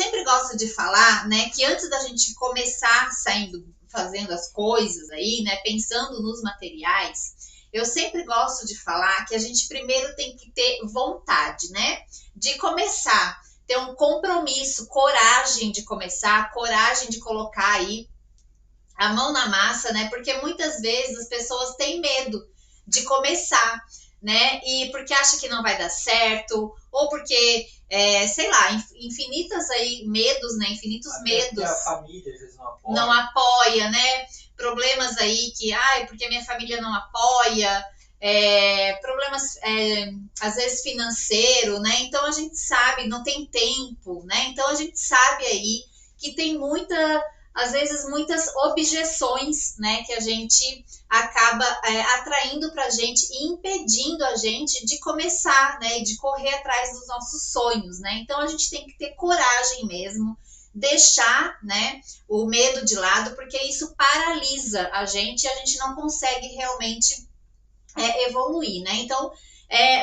sempre gosto de falar, né, que antes da gente começar fazendo as coisas aí, né, pensando nos materiais, eu sempre gosto de falar que a gente primeiro tem que ter vontade, né, de começar, ter um compromisso, coragem de começar, coragem de colocar aí a mão na massa, né, porque muitas vezes as pessoas têm medo de começar, né, e porque acha que não vai dar certo, ou porque, sei lá, infinitas aí medos, né, infinitos Até medos. porque a família às vezes não apoia. Não apoia, né, problemas aí que, porque minha família não apoia, problemas, às vezes financeiro, né, então a gente sabe, não tem tempo, né, então a gente sabe aí que tem às vezes muitas objeções, né, que a gente acaba atraindo para a gente e impedindo a gente de começar, né, e de correr atrás dos nossos sonhos, né, então a gente tem que ter coragem mesmo, deixar, né, o medo de lado, porque isso paralisa a gente e a gente não consegue realmente evoluir, né, então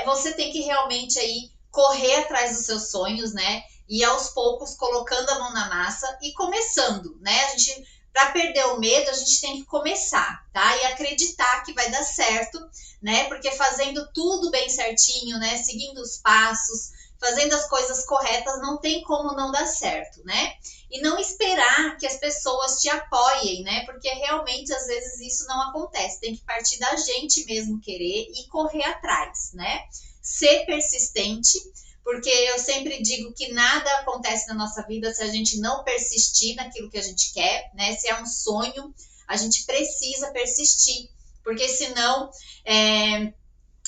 você tem que realmente aí correr atrás dos seus sonhos, né, e aos poucos colocando a mão na massa e começando, né? A gente, para perder o medo, a gente tem que começar, tá? E acreditar que vai dar certo, né? Porque fazendo tudo bem certinho, né? Seguindo os passos, fazendo as coisas corretas, não tem como não dar certo, né? E não esperar que as pessoas te apoiem, né? Porque realmente às vezes isso não acontece. Tem que partir da gente mesmo querer e correr atrás, né? Ser persistente, porque eu sempre digo que nada acontece na nossa vida se a gente não persistir naquilo que a gente quer, né? Se é um sonho, a gente precisa persistir, porque senão,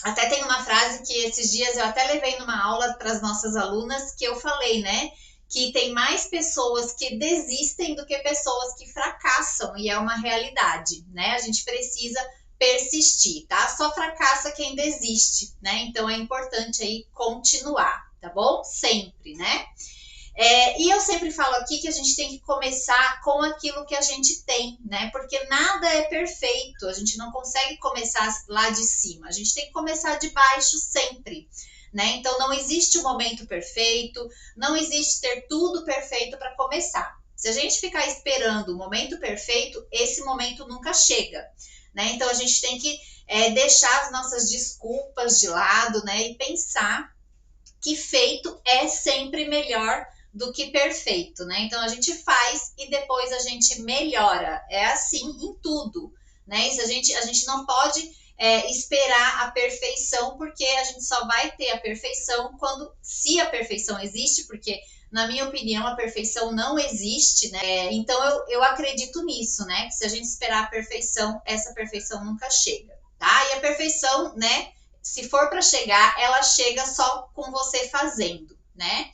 até tem uma frase que esses dias eu até levei numa aula para as nossas alunas, que eu falei, né? Que tem mais pessoas que desistem do que pessoas que fracassam, e é uma realidade, né? A gente precisa persistir, tá? Só fracassa quem desiste, né? Então é importante aí continuar, tá bom? Sempre, né? E eu sempre falo aqui que a gente tem que começar com aquilo que a gente tem, né? Porque nada é perfeito, a gente não consegue começar lá de cima, a gente tem que começar de baixo sempre, né? Então não existe um momento perfeito, não existe ter tudo perfeito para começar. Se a gente ficar esperando o momento perfeito, esse momento nunca chega, né? Então a gente tem que deixar as nossas desculpas de lado, né? E pensar que feito é sempre melhor do que perfeito, né? Então a gente faz e depois a gente melhora. É assim em tudo, né? Isso a gente não pode esperar a perfeição, porque a gente só vai ter a perfeição se a perfeição existe, porque na minha opinião a perfeição não existe, né? Então eu acredito nisso, né? Que se a gente esperar a perfeição, essa perfeição nunca chega, tá? E a perfeição, né? Se for para chegar, ela chega só com você fazendo, né?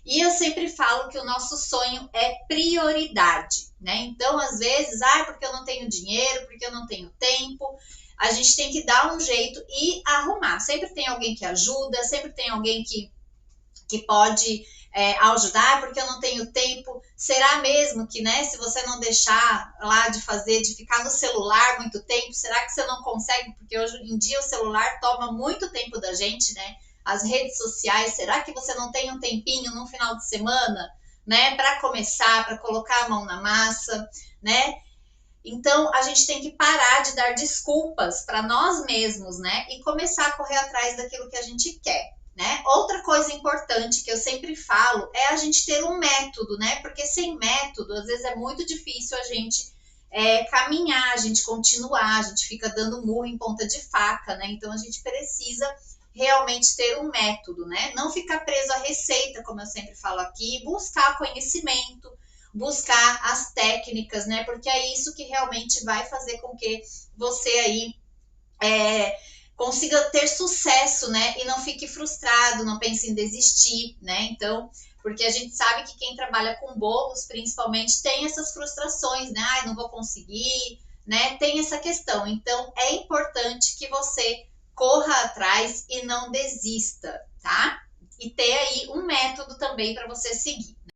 E eu sempre falo que o nosso sonho é prioridade, né? Então, às vezes, porque eu não tenho dinheiro, porque eu não tenho tempo, a gente tem que dar um jeito e arrumar. Sempre tem alguém que ajuda, sempre tem alguém que pode ajudar, porque eu não tenho tempo. Será mesmo que, né, se você não deixar lá de fazer, de ficar no celular muito tempo, será que você não consegue? Porque hoje em dia o celular toma muito tempo da gente, né? As redes sociais, será que você não tem um tempinho no final de semana, né, para começar, para colocar a mão na massa, né? Então, a gente tem que parar de dar desculpas para nós mesmos, né? E começar a correr atrás daquilo que a gente quer, né? Outra coisa importante que eu sempre falo é a gente ter um método, né? Porque sem método, às vezes é muito difícil a gente caminhar, a gente continuar, a gente fica dando murro em ponta de faca, né? Então, a gente precisa realmente ter um método, né? Não ficar preso à receita, como eu sempre falo aqui, buscar conhecimento, buscar as técnicas, né? Porque é isso que realmente vai fazer com que você aí consiga ter sucesso, né? E não fique frustrado, não pense em desistir, né? Então, porque a gente sabe que quem trabalha com bolos, principalmente, tem essas frustrações, né? Não vou conseguir, né? Tem essa questão. Então, é importante que você corra atrás e não desista, tá? E ter aí um método também para você seguir.